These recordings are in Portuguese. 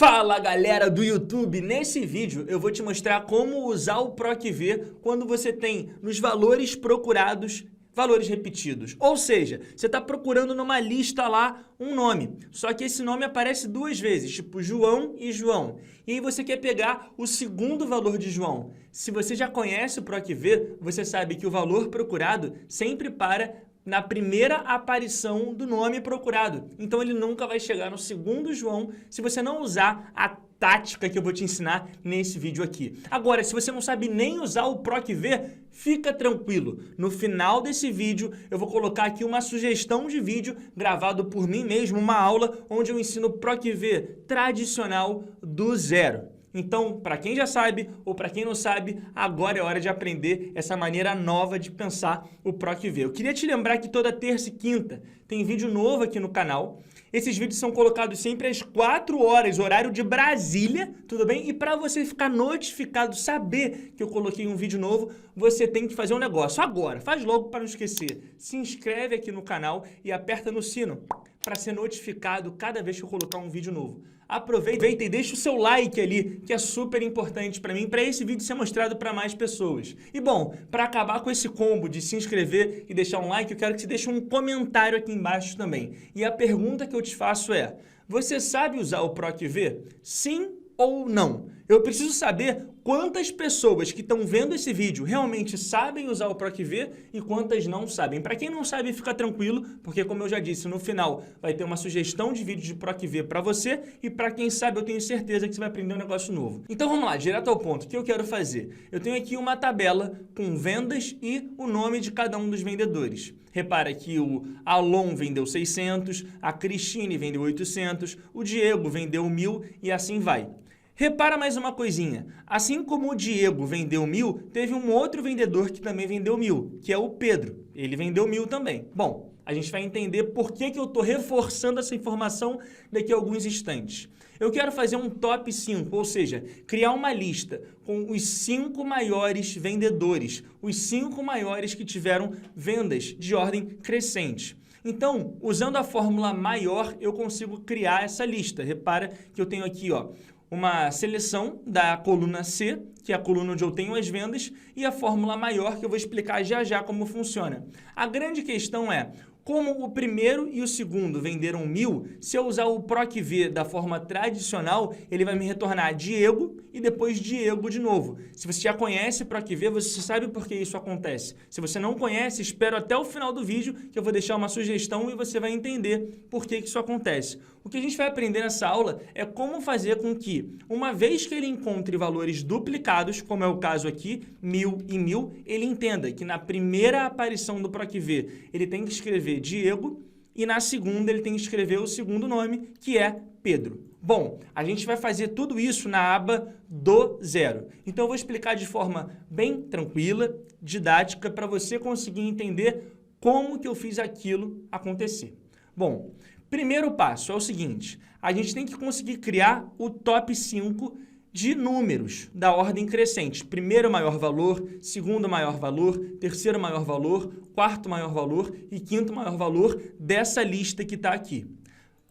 Fala galera do YouTube, nesse vídeo eu vou te mostrar como usar o PROC-V quando você tem nos valores procurados valores repetidos. Ou seja, você está procurando numa lista lá um nome, só que esse nome aparece duas vezes, tipo João e João. E aí você quer pegar o segundo valor de João. Se você já conhece o PROC-V, você sabe que o valor procurado sempre para na primeira aparição do nome procurado. Então ele nunca vai chegar no segundo João se você não usar a tática que eu vou te ensinar nesse vídeo aqui. Agora, se você não sabe nem usar o PROC-V, fica tranquilo. No final desse vídeo, eu vou colocar aqui uma sugestão de vídeo gravado por mim mesmo, uma aula onde eu ensino o PROC-V tradicional do zero. Então, para quem já sabe ou para quem não sabe, agora é hora de aprender essa maneira nova de pensar o PROC-V. Eu queria te lembrar que toda terça e quinta tem vídeo novo aqui no canal. Esses vídeos são colocados sempre às 4 horas, horário de Brasília, tudo bem? E para você ficar notificado, saber que eu coloquei um vídeo novo, você tem que fazer um negócio agora. Faz logo para não esquecer. Se inscreve aqui no canal e aperta no sino para ser notificado cada vez que eu colocar um vídeo novo. Aproveita e deixa o seu like ali, que é super importante para mim, para esse vídeo ser mostrado para mais pessoas. E bom, para acabar com esse combo de se inscrever e deixar um like, eu quero que você deixe um comentário aqui embaixo também. E a pergunta que eu te faço é: você sabe usar o PROC-V? Sim ou não? Eu preciso saber quantas pessoas que estão vendo esse vídeo realmente sabem usar o PROC-V e quantas não sabem. Para quem não sabe, fica tranquilo, porque como eu já disse, no final vai ter uma sugestão de vídeo de PROC-V para você e para quem sabe eu tenho certeza que você vai aprender um negócio novo. Então vamos lá, direto ao ponto. O que eu quero fazer? Eu tenho aqui uma tabela com vendas e o nome de cada um dos vendedores. Repara que o Alon vendeu 600, a Cristine vendeu 800, o Diego vendeu 1.000 e assim vai. Repara mais uma coisinha, assim como o Diego vendeu 1.000, teve um outro vendedor que também vendeu 1.000, que é o Pedro. Ele vendeu 1.000 também. Bom, a gente vai entender por que eu estou reforçando essa informação daqui a alguns instantes. Eu quero fazer um top 5, ou seja, criar uma lista com os 5 maiores vendedores, os 5 maiores que tiveram vendas de ordem crescente. Então, usando a fórmula maior, eu consigo criar essa lista. Repara que eu tenho aqui, ó, uma seleção da coluna C, que é a coluna onde eu tenho as vendas, e a fórmula maior, que eu vou explicar já já como funciona. A grande questão é: como o primeiro e o segundo venderam 1.000, se eu usar o PROC-V da forma tradicional, ele vai me retornar Diego e depois Diego de novo. Se você já conhece PROC-V, você sabe por que isso acontece. Se você não conhece, espero até o final do vídeo, que eu vou deixar uma sugestão e você vai entender por que isso acontece. O que a gente vai aprender nessa aula é como fazer com que, uma vez que ele encontre valores duplicados, como é o caso aqui, 1.000 e 1.000, ele entenda que na primeira aparição do PROC-V, ele tem que escrever Diego e na segunda ele tem que escrever o segundo nome, que é Pedro. Bom, a gente vai fazer tudo isso na aba do zero. Então eu vou explicar de forma bem tranquila, didática, para você conseguir entender como que eu fiz aquilo acontecer. Bom, primeiro passo é o seguinte: a gente tem que conseguir criar o top 5 de números da ordem crescente. Primeiro maior valor, segundo maior valor, terceiro maior valor, quarto maior valor e quinto maior valor dessa lista que está aqui.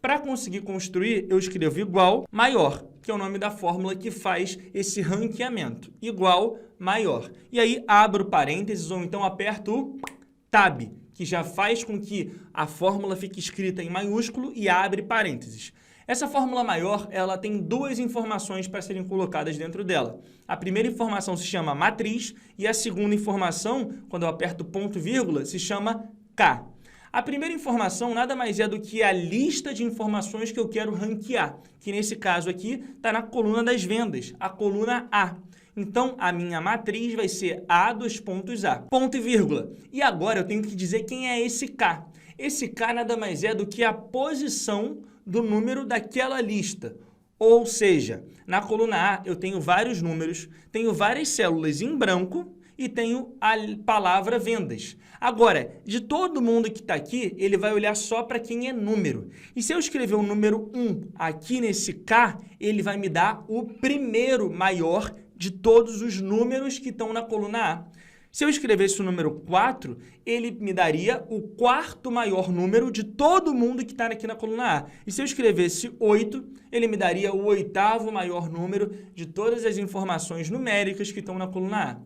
Para conseguir construir, eu escrevo igual maior, que é o nome da fórmula que faz esse ranqueamento. Igual maior. E aí abro parênteses ou então aperto o Tab, que já faz com que a fórmula fique escrita em maiúsculo e abre parênteses. Essa fórmula maior, ela tem duas informações para serem colocadas dentro dela. A primeira informação se chama matriz e a segunda informação, quando eu aperto ponto e vírgula, se chama K. A primeira informação nada mais é do que a lista de informações que eu quero ranquear, que nesse caso aqui está na coluna das vendas, a coluna A. Então, a minha matriz vai ser A dos pontos A, ponto e vírgula. E agora eu tenho que dizer quem é esse K. Esse K nada mais é do que a posição do número daquela lista. Ou seja, na coluna A eu tenho vários números, tenho várias células em branco e tenho a palavra vendas. Agora, de todo mundo que está aqui, ele vai olhar só para quem é número. E se eu escrever o número 1 aqui nesse K, ele vai me dar o primeiro maior de todos os números que estão na coluna A. Se eu escrevesse o número 4, ele me daria o quarto maior número de todo mundo que está aqui na coluna A. E se eu escrevesse 8, ele me daria o oitavo maior número de todas as informações numéricas que estão na coluna A.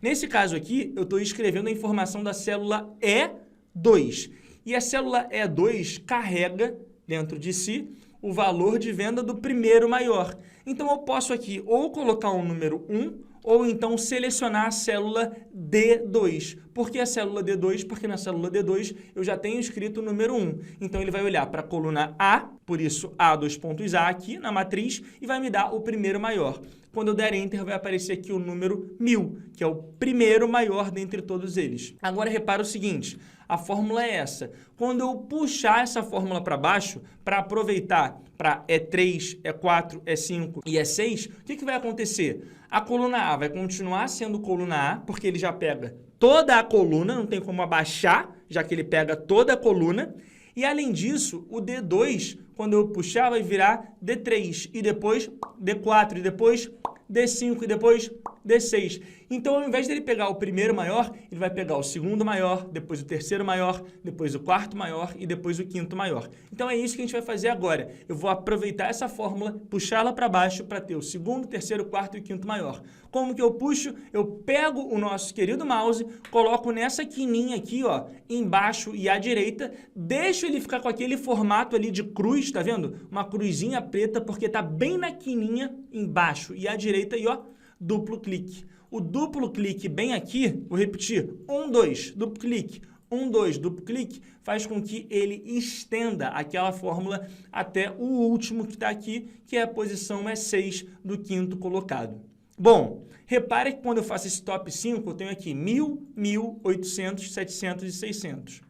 Nesse caso aqui, eu estou escrevendo a informação da célula E2. E a célula E2 carrega dentro de si o valor de venda do primeiro maior. Então, eu posso aqui ou colocar um número 1, ou então selecionar a célula D2. Por que a célula D2? Porque na célula D2 eu já tenho escrito o número 1. Então, ele vai olhar para a coluna A, por isso A, dois pontos A aqui na matriz, e vai me dar o primeiro maior. Quando eu der Enter, vai aparecer aqui o número 1000, que é o primeiro maior dentre todos eles. Agora, repara o seguinte, a fórmula é essa. Quando eu puxar essa fórmula para baixo, para aproveitar para E3, E4, E5 e E6, o que vai acontecer? A coluna A vai continuar sendo coluna A, porque ele já pega toda a coluna, não tem como abaixar, já que ele pega toda a coluna. E, além disso, o D2, quando eu puxar, vai virar D3, e depois D4, e depois D5, e depois D6. Então, ao invés dele pegar o primeiro maior, ele vai pegar o segundo maior, depois o terceiro maior, depois o quarto maior e depois o quinto maior. Então, é isso que a gente vai fazer agora. Eu vou aproveitar essa fórmula, puxá-la para baixo para ter o segundo, terceiro, quarto e quinto maior. Como que eu puxo? Eu pego o nosso querido mouse, coloco nessa quininha aqui, ó, embaixo e à direita, deixo ele ficar com aquele formato ali de cruz, tá vendo? Uma cruzinha preta, porque tá bem na quininha embaixo e à direita e, ó, duplo clique. O duplo clique bem aqui, vou repetir, 1, 2, duplo clique, 1, 2, duplo clique, faz com que ele estenda aquela fórmula até o último que está aqui, que é a posição E6 do quinto colocado. Bom, repare que quando eu faço esse top 5, eu tenho aqui 1000, 1000, 800, 700 e 600.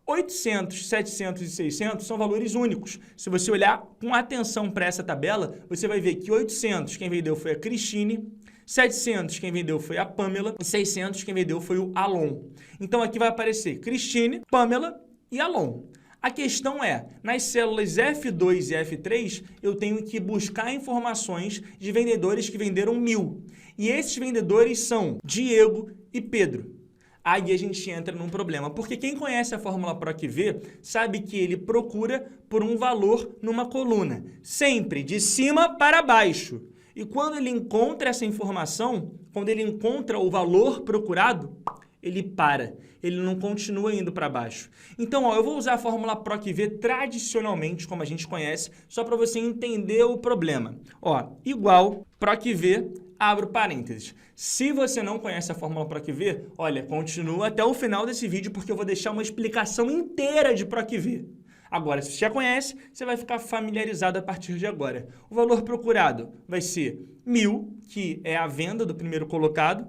800, 700 e 600 são valores únicos. Se você olhar com atenção para essa tabela, você vai ver que 800 quem vendeu foi a Cristine, 700 quem vendeu foi a Pamela e 600 quem vendeu foi o Alon. Então aqui vai aparecer Cristine, Pamela e Alon. A questão é, nas células F2 e F3, eu tenho que buscar informações de vendedores que venderam 1000. E esses vendedores são Diego e Pedro. Aí a gente entra num problema, porque quem conhece a fórmula PROC-V sabe que ele procura por um valor numa coluna, sempre de cima para baixo. E quando ele encontra essa informação, quando ele encontra o valor procurado, ele para, ele não continua indo para baixo. Então, ó, eu vou usar a fórmula PROC-V tradicionalmente, como a gente conhece, só para você entender o problema. Ó, igual PROC-V, abro parênteses. Se você não conhece a fórmula PROC-V, olha, continua até o final desse vídeo, porque eu vou deixar uma explicação inteira de PROC-V. Agora, se você já conhece, você vai ficar familiarizado a partir de agora. O valor procurado vai ser 1000, que é a venda do primeiro colocado.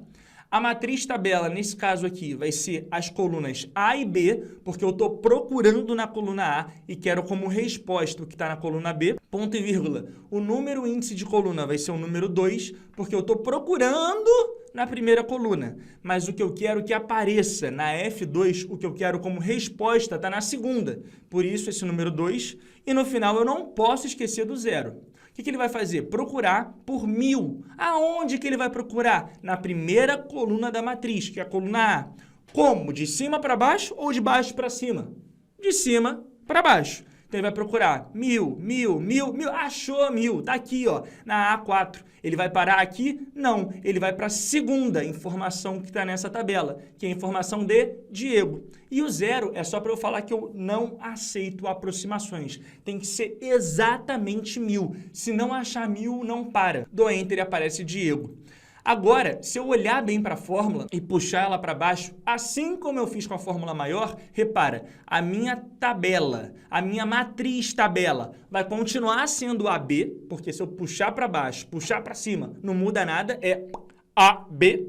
A matriz tabela, nesse caso aqui, vai ser as colunas A e B, porque eu estou procurando na coluna A e quero como resposta o que está na coluna B, ponto e vírgula. O número índice de coluna vai ser o número 2, porque eu estou procurando na primeira coluna. Mas o que eu quero que apareça na F2, o que eu quero como resposta está na segunda. Por isso, esse número 2. E no final, eu não posso esquecer do 0. O que ele vai fazer? Procurar por 1000. Aonde que ele vai procurar? Na primeira coluna da matriz, que é a coluna A. Como? De cima para baixo ou de baixo para cima? De cima para baixo. Então, ele vai procurar 1000, 1000, 1000, 1000. Achou 1000. Tá aqui, ó, na A4. Ele vai parar aqui? Não. Ele vai para a segunda informação que está nessa tabela, que é a informação de Diego. E o 0 é só para eu falar que eu não aceito aproximações. Tem que ser exatamente 1000. Se não achar 1000, não para. Dou Enter e aparece Diego. Agora, se eu olhar bem para a fórmula e puxar ela para baixo, assim como eu fiz com a fórmula maior, repara, a minha tabela, a minha matriz tabela vai continuar sendo AB, porque se eu puxar para baixo, puxar para cima, não muda nada, é AB,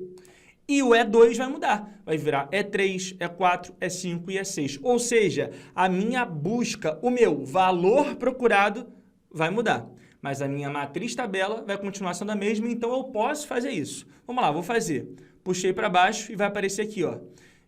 e o E2 vai mudar, vai virar E3, E4, E5 e E6. Ou seja, a minha busca, o meu valor procurado vai mudar. Mas a minha matriz tabela vai continuar sendo a mesma, então eu posso fazer isso. Vamos lá, vou fazer. Puxei para baixo e vai aparecer aqui, ó.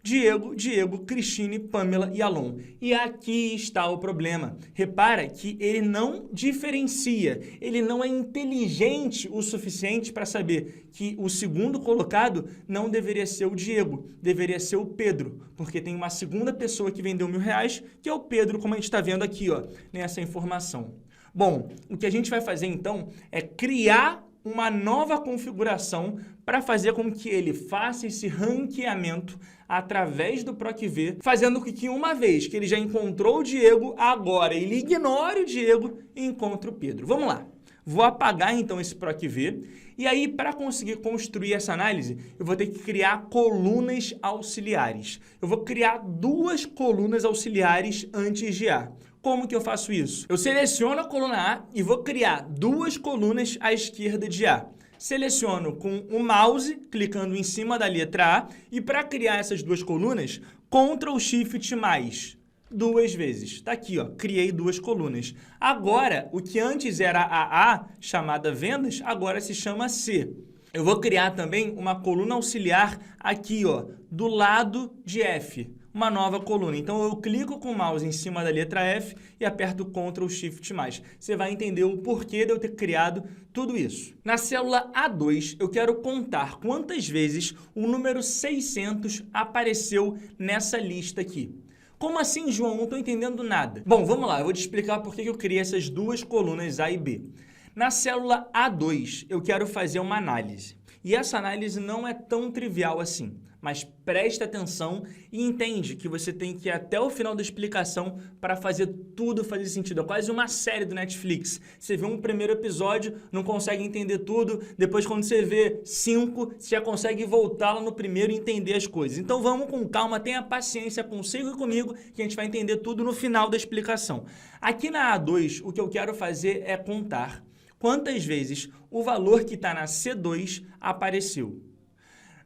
Diego, Diego, Cristine, Pamela e Alon. E aqui está o problema. Repara que ele não diferencia, ele não é inteligente o suficiente para saber que o segundo colocado não deveria ser o Diego, deveria ser o Pedro, porque tem uma segunda pessoa que vendeu R$1.000, que é o Pedro, como a gente está vendo aqui, ó, nessa informação. Bom, o que a gente vai fazer então é criar uma nova configuração para fazer com que ele faça esse ranqueamento através do PROC-V, fazendo com que uma vez que ele já encontrou o Diego, agora ele ignore o Diego e encontre o Pedro. Vamos lá. Vou apagar então esse PROC-V e aí para conseguir construir essa análise, eu vou ter que criar colunas auxiliares. Eu vou criar duas colunas auxiliares antes de A. Como que eu faço isso? Eu seleciono a coluna A e vou criar duas colunas à esquerda de A. Seleciono com o mouse, clicando em cima da letra A, e para criar essas duas colunas, Ctrl Shift mais, duas vezes. Tá aqui, ó, criei duas colunas. Agora, o que antes era a A, chamada vendas, agora se chama C. Eu vou criar também uma coluna auxiliar aqui, ó, do lado de F. Uma nova coluna. Então, eu clico com o mouse em cima da letra F e aperto Ctrl Shift mais. Você vai entender o porquê de eu ter criado tudo isso. Na célula A2, eu quero contar quantas vezes o número 600 apareceu nessa lista aqui. Como assim, João? Não estou entendendo nada. Bom, vamos lá. Eu vou te explicar por que eu criei essas duas colunas A e B. Na célula A2, eu quero fazer uma análise. E essa análise não é tão trivial assim. Mas presta atenção e entende que você tem que ir até o final da explicação para fazer tudo fazer sentido. É quase uma série do Netflix. Você vê um primeiro episódio, não consegue entender tudo, depois quando você vê 5, você já consegue voltar lá no primeiro e entender as coisas. Então vamos com calma, tenha paciência consigo e comigo, que a gente vai entender tudo no final da explicação. Aqui na A2, o que eu quero fazer é contar quantas vezes o valor que está na C2 apareceu.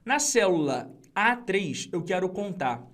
Na célula A3, eu quero contar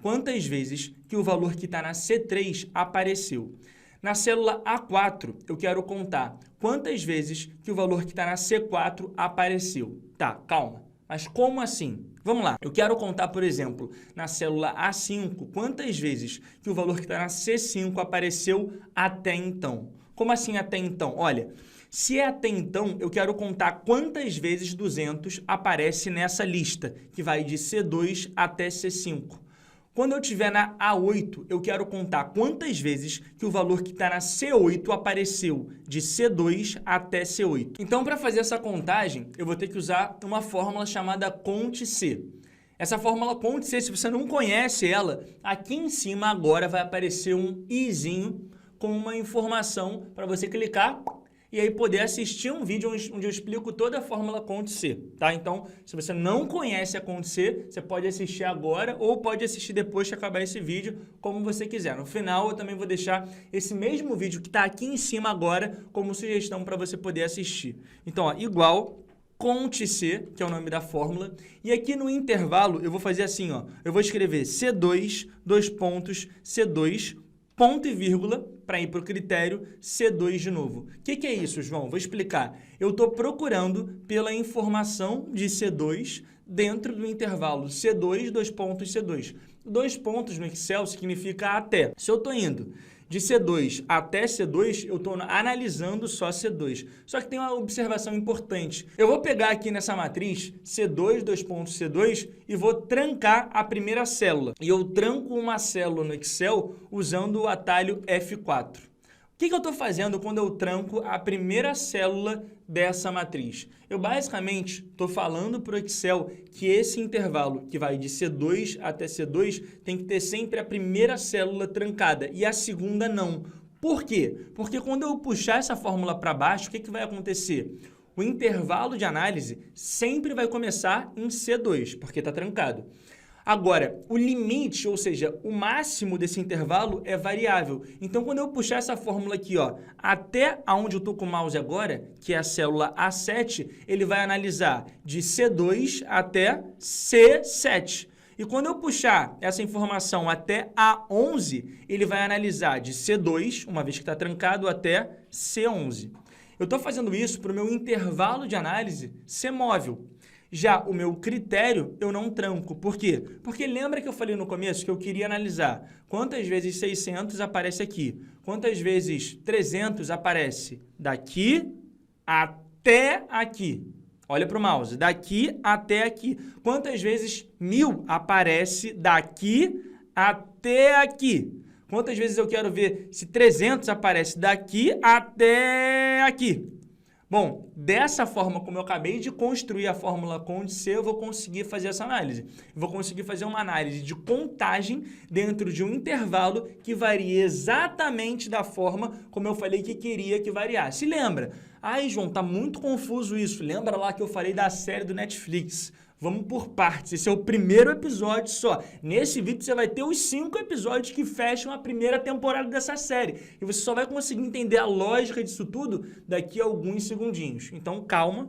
quantas vezes que o valor que está na C3 apareceu. Na célula A4, eu quero contar quantas vezes que o valor que está na C4 apareceu. Tá, calma. Mas como assim? Vamos lá. Eu quero contar, por exemplo, na célula A5, quantas vezes que o valor que está na C5 apareceu até então. Como assim até então? Olha, se é até então, eu quero contar quantas vezes 200 aparece nessa lista, que vai de C2 até C5. Quando eu estiver na A8, eu quero contar quantas vezes que o valor que está na C8 apareceu, de C2 até C8. Então, para fazer essa contagem, eu vou ter que usar uma fórmula chamada CONT-C. Essa fórmula CONT-C, se você não conhece ela, aqui em cima agora vai aparecer um izinho com uma informação para você clicar e aí poder assistir um vídeo onde eu explico toda a fórmula CONT-C, tá? Então, se você não conhece a CONT-C, você pode assistir agora ou pode assistir depois que acabar esse vídeo, como você quiser. No final, eu também vou deixar esse mesmo vídeo que está aqui em cima agora como sugestão para você poder assistir. Então, ó, igual CONT-C, que é o nome da fórmula, e aqui no intervalo eu vou fazer assim, ó, eu vou escrever C2, dois pontos, C2, ponto e vírgula, para ir para o critério C2 de novo. O que é isso, João? Vou explicar. Eu estou procurando pela informação de C2 dentro do intervalo C2, dois pontos, C2. Dois pontos no Excel significa até. Se eu estou indo de C2 até C2, eu estou analisando só C2. Só que tem uma observação importante. Eu vou pegar aqui nessa matriz C2, dois pontos C2, e vou trancar a primeira célula. E eu tranco uma célula no Excel usando o atalho F4. O que eu estou fazendo quando eu tranco a primeira célula dessa matriz? Eu basicamente estou falando para o Excel que esse intervalo, que vai de C2 até C2, tem que ter sempre a primeira célula trancada e a segunda não. Por quê? Porque quando eu puxar essa fórmula para baixo, o que vai acontecer? O intervalo de análise sempre vai começar em C2, porque está trancado. Agora, o limite, ou seja, o máximo desse intervalo é variável. Então, quando eu puxar essa fórmula aqui, ó, até onde eu estou com o mouse agora, que é a célula A7, ele vai analisar de C2 até C7. E quando eu puxar essa informação até A11, ele vai analisar de C2, uma vez que está trancado, até C11. Eu estou fazendo isso para o meu intervalo de análise ser móvel. Já o meu critério, eu não tranco. Por quê? Porque lembra que eu falei no começo que eu queria analisar quantas vezes 600 aparece aqui, quantas vezes 300 aparece daqui até aqui. Olha para o mouse, daqui até aqui. Quantas vezes 1000 aparece daqui até aqui? Quantas vezes eu quero ver se 300 aparece daqui até aqui? Bom, dessa forma como eu acabei de construir a fórmula Conde-C, eu vou conseguir fazer essa análise. Eu vou conseguir fazer uma análise de contagem dentro de um intervalo que varia exatamente da forma como eu falei que queria que variasse. Lembra? Ai, João, tá muito confuso isso. Lembra lá que eu falei da série do Netflix? Vamos por partes. Esse é o primeiro episódio só. Nesse vídeo você vai ter os 5 episódios que fecham a primeira temporada dessa série. E você só vai conseguir entender a lógica disso tudo daqui a alguns segundinhos. Então, calma.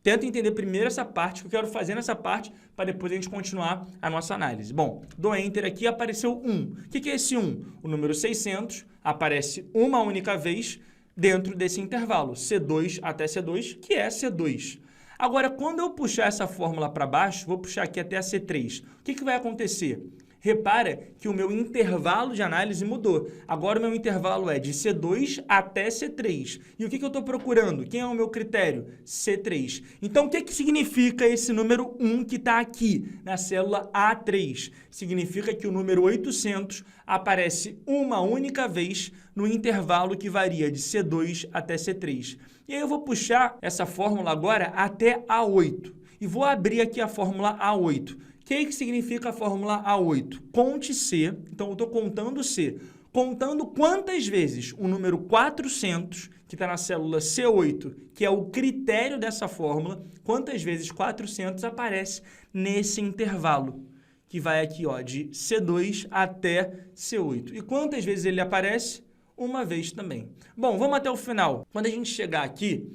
Tenta entender primeiro essa parte, que eu quero fazer nessa parte, para depois a gente continuar a nossa análise. Bom, dou Enter aqui, apareceu 1. O que é esse 1? O número 600 aparece uma única vez dentro desse intervalo, C2 até C2, que é C2. Agora, quando eu puxar essa fórmula para baixo, vou puxar aqui até a C3, o que vai acontecer? Repara que o meu intervalo de análise mudou. Agora o meu intervalo é de C2 até C3. E o que eu estou procurando? Quem é o meu critério? C3. Então, o que significa esse número 1 que está aqui, na célula A3? Significa que o número 800 aparece uma única vez no intervalo que varia de C2 até C3. E aí eu vou puxar essa fórmula agora até A8. E vou abrir aqui a fórmula A8. O que significa a fórmula A8? Conte C, então eu estou contando C, contando quantas vezes o número 400, que está na célula C8, que é o critério dessa fórmula, quantas vezes 400 aparece nesse intervalo, que vai aqui ó, de C2 até C8. E quantas vezes ele aparece? Uma vez também. Bom, vamos até o final. Quando a gente chegar aqui,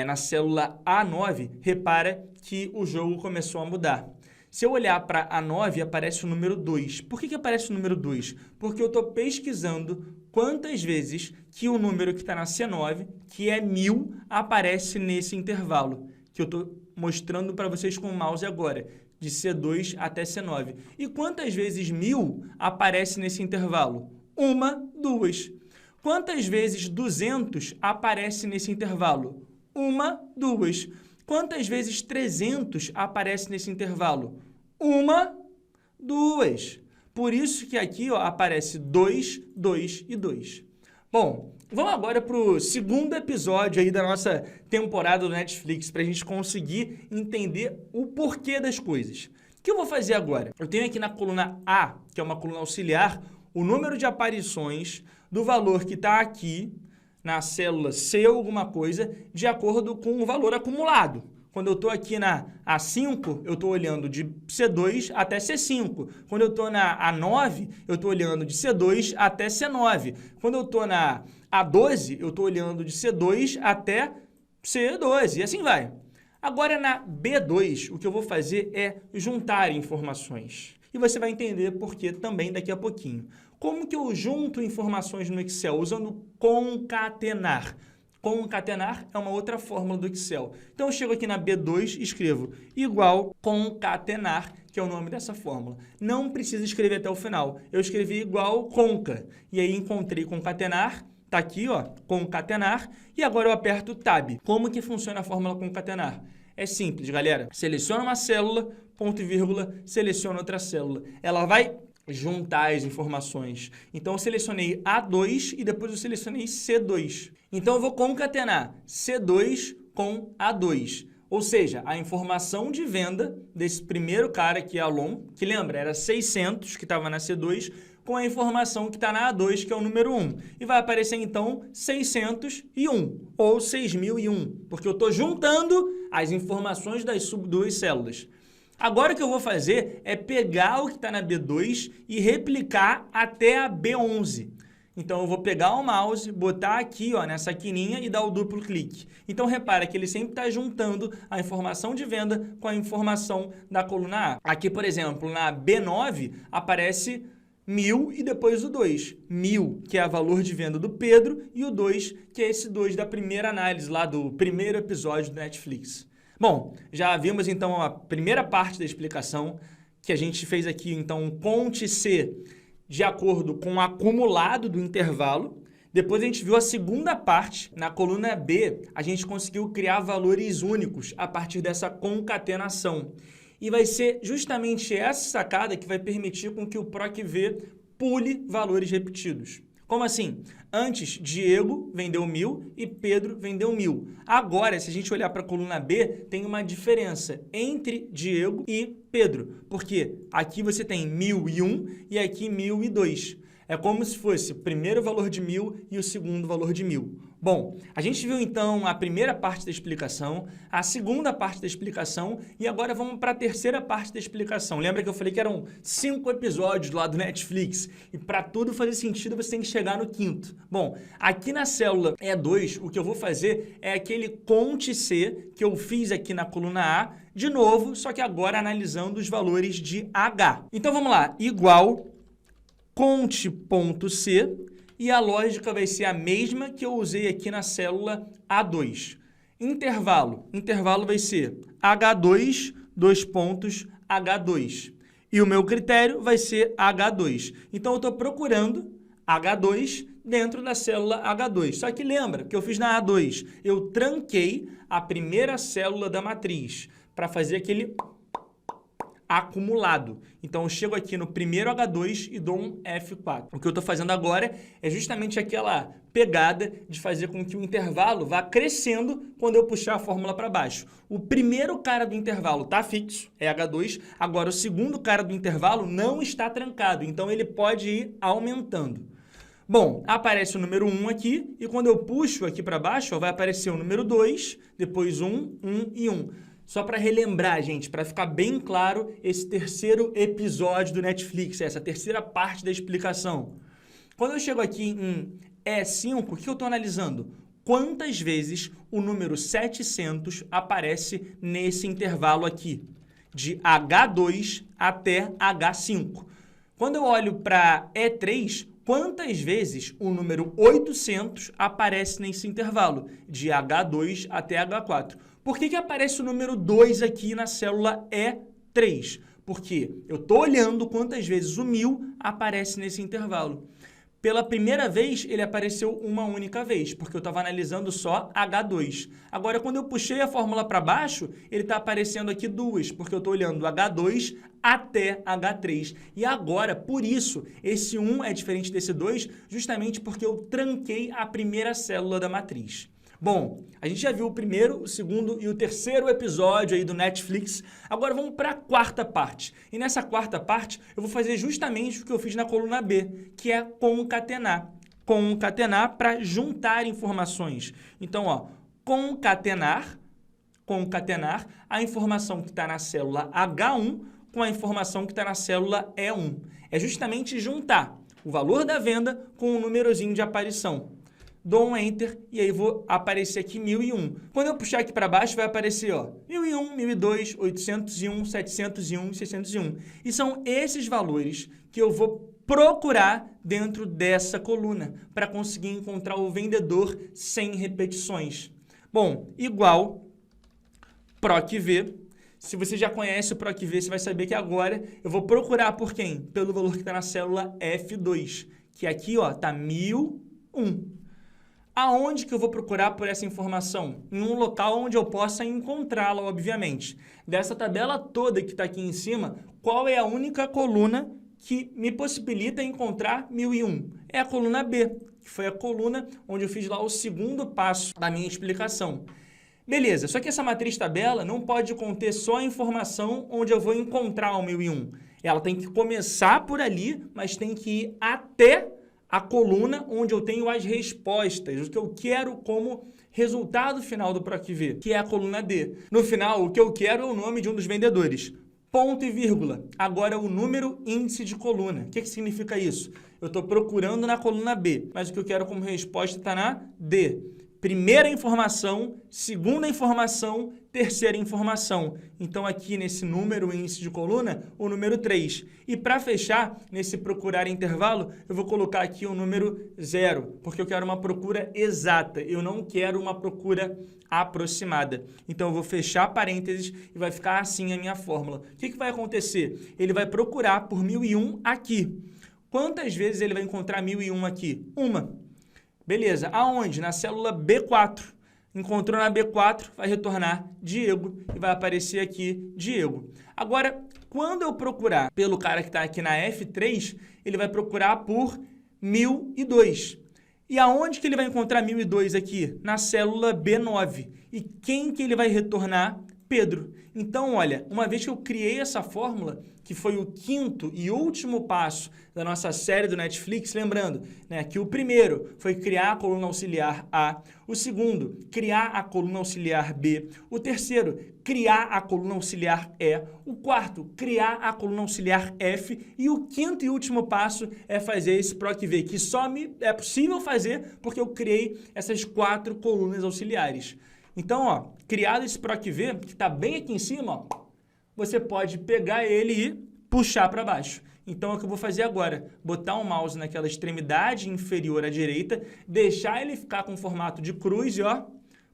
na célula A9, repara que o jogo começou a mudar. Se eu olhar para A9, aparece o número 2. Por que aparece o número 2? Porque eu estou pesquisando quantas vezes que o número que está na C9, que é 1000, aparece nesse intervalo, que eu estou mostrando para vocês com o mouse agora, de C2 até C9. E quantas vezes 1000 aparece nesse intervalo? Uma, duas. Quantas vezes 200 aparece nesse intervalo? Uma, duas. Quantas vezes 300 aparece nesse intervalo? Uma, duas. Por isso que aqui ó, aparece 2, 2 e 2. Bom, vamos agora para o segundo episódio aí da nossa temporada do Netflix, para a gente conseguir entender o porquê das coisas. O que eu vou fazer agora? Eu tenho aqui na coluna A, que é uma coluna auxiliar, o número de aparições do valor que está aqui, na célula C alguma coisa, de acordo com o valor acumulado. Quando eu estou aqui na A5, eu estou olhando de C2 até C5. Quando eu estou na A9, eu estou olhando de C2 até C9. Quando eu estou na A12, eu estou olhando de C2 até C12. E assim vai. Agora, na B2, o que eu vou fazer é juntar informações. E você vai entender por que também daqui a pouquinho. Como que eu junto informações no Excel? Usando concatenar. Concatenar é uma outra fórmula do Excel. Então, eu chego aqui na B2 e escrevo igual concatenar, que é o nome dessa fórmula. Não precisa escrever até o final. Eu escrevi igual conca. E aí, encontrei concatenar. Está aqui, ó, concatenar. E agora eu aperto Tab. Como que funciona a fórmula concatenar? É simples, galera. Seleciona uma célula, ponto e vírgula, seleciona outra célula. Ela vai juntar as informações. Então, eu selecionei A2 e depois eu selecionei C2. Então, eu vou concatenar C2 com A2. Ou seja, a informação de venda desse primeiro cara aqui, Alon, que lembra, era 600, que estava na C2, com a informação que está na A2, que é o número 1. E vai aparecer, então, 601, ou 6001, porque eu estou juntando as informações das duas células. Agora o que eu vou fazer é pegar o que está na B2 e replicar até a B11. Então, eu vou pegar o mouse, botar aqui ó, nessa quininha e dar o duplo clique. Então, repara que ele sempre está juntando a informação de venda com a informação da coluna A. Aqui, por exemplo, na B9 aparece 1000 e depois o 2. 1000, que é o valor de venda do Pedro, e o 2, que é esse 2 da primeira análise lá do primeiro episódio do Netflix. Bom, já vimos então a primeira parte da explicação, que a gente fez aqui, então, conte C de acordo com o acumulado do intervalo. Depois a gente viu a segunda parte. Na coluna B, a gente conseguiu criar valores únicos a partir dessa concatenação. E vai ser justamente essa sacada que vai permitir com que o PROC-V pule valores repetidos. Como assim? Antes, Diego vendeu 1.000 e Pedro vendeu 1.000. Agora, se a gente olhar para a coluna B, tem uma diferença entre Diego e Pedro. Porque aqui você tem 1.001 e aqui 1.002. É como se fosse o primeiro valor de 1.000 e o segundo valor de 1.000. Bom, a gente viu então a primeira parte da explicação, a segunda parte da explicação e agora vamos para a terceira parte da explicação. Lembra que eu falei que eram 5 episódios lá do Netflix e para tudo fazer sentido você tem que chegar no quinto. Bom, aqui na célula E2, o que eu vou fazer é aquele conte C que eu fiz aqui na coluna A, de novo, só que agora analisando os valores de H. Então vamos lá, igual conte.C, e a lógica vai ser a mesma que eu usei aqui na célula A2. Intervalo vai ser H2, dois pontos, H2. E o meu critério vai ser H2. Então, eu estou procurando H2 dentro da célula H2. Só que lembra que eu fiz na A2, eu tranquei a primeira célula da matriz para fazer aquele acumulado. Então, eu chego aqui no primeiro H2 e dou um F4. O que eu estou fazendo agora é justamente aquela pegada de fazer com que o intervalo vá crescendo quando eu puxar a fórmula para baixo. O primeiro cara do intervalo está fixo, é H2. Agora, o segundo cara do intervalo não está trancado, então ele pode ir aumentando. Bom, aparece o número 1 aqui e quando eu puxo aqui para baixo, ó, vai aparecer o número 2, depois 1, 1 e 1. Só para relembrar, gente, para ficar bem claro esse terceiro episódio do Netflix, essa terceira parte da explicação. Quando eu chego aqui em E5, o que eu estou analisando? Quantas vezes o número 700 aparece nesse intervalo aqui, de H2 até H5. Quando eu olho para E3, quantas vezes o número 800 aparece nesse intervalo, de H2 até H4. Por que aparece o número 2 aqui na célula E3? Porque eu estou olhando quantas vezes o 1.000 aparece nesse intervalo. Pela primeira vez, ele apareceu uma única vez, porque eu estava analisando só H2. Agora, quando eu puxei a fórmula para baixo, ele está aparecendo aqui duas, porque eu estou olhando H2 até H3. E agora, por isso, esse 1 é diferente desse 2, justamente porque eu tranquei a primeira célula da matriz. Bom, a gente já viu o primeiro, o segundo e o terceiro episódio aí do Netflix. Agora vamos para a quarta parte. E nessa quarta parte, eu vou fazer justamente o que eu fiz na coluna B, que é concatenar. Concatenar para juntar informações. Então, ó, concatenar a informação que está na célula H1 com a informação que está na célula E1. É justamente juntar o valor da venda com o númerozinho de aparição. Dou um Enter e aí vou aparecer aqui 1.001. Quando eu puxar aqui para baixo, vai aparecer, ó, 1.001, 1.002, 801, 701 e 601. E são esses valores que eu vou procurar dentro dessa coluna para conseguir encontrar o vendedor sem repetições. Bom, igual PROC-V. Se você já conhece o PROC-V, você vai saber que agora eu vou procurar por quem? Pelo valor que está na célula F2, que aqui está 1.001. Aonde que eu vou procurar por essa informação? Em um local onde eu possa encontrá-la, obviamente. Dessa tabela toda que está aqui em cima, qual é a única coluna que me possibilita encontrar 1.001? É a coluna B, que foi a coluna onde eu fiz lá o segundo passo da minha explicação. Beleza, só que essa matriz tabela não pode conter só a informação onde eu vou encontrar o 1.001. Ela tem que começar por ali, mas tem que ir até a coluna onde eu tenho as respostas, o que eu quero como resultado final do PROC-V, que é a coluna D. No final, o que eu quero é o nome de um dos vendedores. Ponto e vírgula. Agora, o número índice de coluna. O que significa isso? Eu estou procurando na coluna B, mas o que eu quero como resposta está na D. primeira informação, segunda informação, terceira informação. Então, aqui nesse número, o índice de coluna, o número 3. E para fechar, nesse procurar intervalo, eu vou colocar aqui o número 0, porque eu quero uma procura exata, eu não quero uma procura aproximada. Então, eu vou fechar parênteses e vai ficar assim a minha fórmula. O que vai acontecer? Ele vai procurar por 1001 aqui. Quantas vezes ele vai encontrar 1001 aqui? Uma. Beleza. Aonde? Na célula B4. Encontrou na B4, vai retornar Diego e vai aparecer aqui Diego. Agora, quando eu procurar pelo cara que está aqui na F3, ele vai procurar por 1002. E aonde que ele vai encontrar 1002 aqui? Na célula B9. E quem que ele vai retornar? Pedro. Então, olha, uma vez que eu criei essa fórmula, que foi o quinto e último passo da nossa série do Netflix, lembrando, né, que o primeiro foi criar a coluna auxiliar A, o segundo, criar a coluna auxiliar B, o terceiro, criar a coluna auxiliar E, o quarto, criar a coluna auxiliar F e o quinto e último passo é fazer esse PROC-V, que só é possível fazer porque eu criei essas 4 colunas auxiliares. Então, ó, criado esse PROC-V, que está bem aqui em cima, ó, você pode pegar ele e puxar para baixo. Então, é o que eu vou fazer agora. Botar o mouse naquela extremidade inferior à direita, deixar ele ficar com formato de cruz e, ó,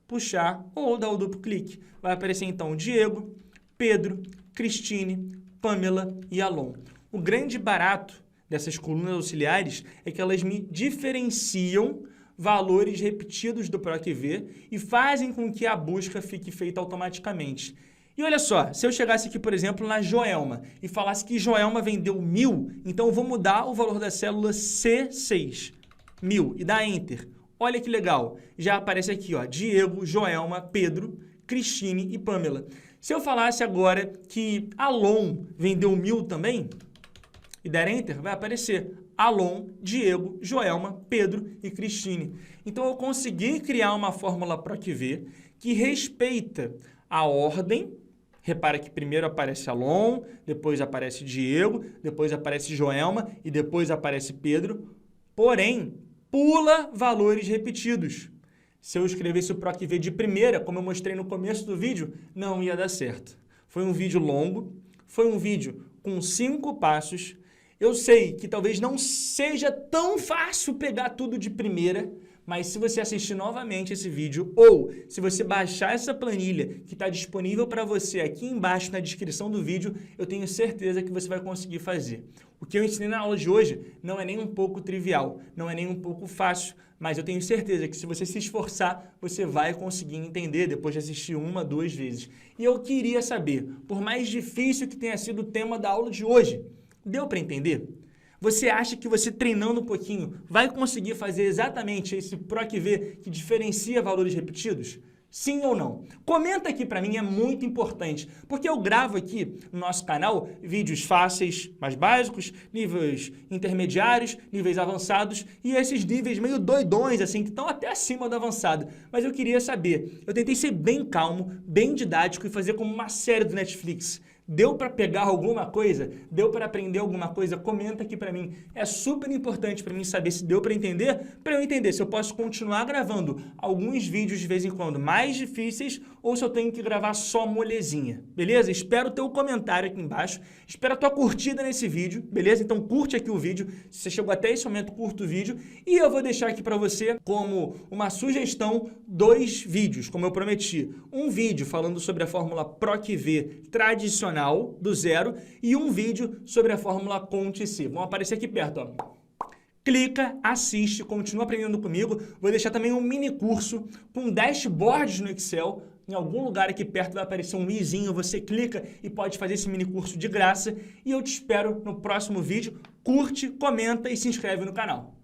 puxar ou dar o duplo clique. Vai aparecer, então, Diego, Pedro, Cristine, Pamela e Alon. O grande barato dessas colunas auxiliares é que elas me diferenciam valores repetidos do PROC-V e fazem com que a busca fique feita automaticamente. E olha só, se eu chegasse aqui, por exemplo, na Joelma e falasse que Joelma vendeu 1000, então eu vou mudar o valor da célula C6, 1000, e dar Enter. Olha que legal, já aparece aqui, ó, Diego, Joelma, Pedro, Cristine e Pamela. Se eu falasse agora que Alon vendeu 1000 também, e der Enter, vai aparecer Alon, Diego, Joelma, Pedro e Cristine. Então, eu consegui criar uma fórmula PROC-V que respeita a ordem. Repara que primeiro aparece Alon, depois aparece Diego, depois aparece Joelma e depois aparece Pedro. Porém, pula valores repetidos. Se eu escrevesse o PROC-V de primeira, como eu mostrei no começo do vídeo, não ia dar certo. Foi um vídeo longo, foi um vídeo com 5 passos. Eu sei que talvez não seja tão fácil pegar tudo de primeira, mas se você assistir novamente esse vídeo ou se você baixar essa planilha que está disponível para você aqui embaixo na descrição do vídeo, eu tenho certeza que você vai conseguir fazer. O que eu ensinei na aula de hoje não é nem um pouco trivial, não é nem um pouco fácil, mas eu tenho certeza que se você se esforçar, você vai conseguir entender depois de assistir 1, 2 vezes. E eu queria saber, por mais difícil que tenha sido o tema da aula de hoje, deu para entender? Você acha que você treinando um pouquinho vai conseguir fazer exatamente esse PROC-V que diferencia valores repetidos? Sim ou não? Comenta aqui para mim, é muito importante, porque eu gravo aqui no nosso canal vídeos fáceis, mais básicos, níveis intermediários, níveis avançados e esses níveis meio doidões, assim, que estão até acima do avançado. Mas eu queria saber, eu tentei ser bem calmo, bem didático e fazer como uma série do Netflix. Deu para pegar alguma coisa? Deu para aprender alguma coisa? Comenta aqui para mim. É super importante para mim saber se deu para eu entender se eu posso continuar gravando alguns vídeos de vez em quando mais difíceis ou se eu tenho que gravar só molezinha, beleza? Espero o teu comentário aqui embaixo, espero a tua curtida nesse vídeo, beleza? Então curte aqui o vídeo, se você chegou até esse momento, curta o vídeo e eu vou deixar aqui para você como uma sugestão 2 vídeos, como eu prometi. Um vídeo falando sobre a fórmula PROC-V tradicional do zero e um vídeo sobre a fórmula Conte-C. Vão aparecer aqui perto, ó. Clica, assiste, continua aprendendo comigo. Vou deixar também um mini curso com dashboards no Excel. Em algum lugar aqui perto vai aparecer um izinho, você clica e pode fazer esse mini curso de graça. E eu te espero no próximo vídeo. Curte, comenta e se inscreve no canal.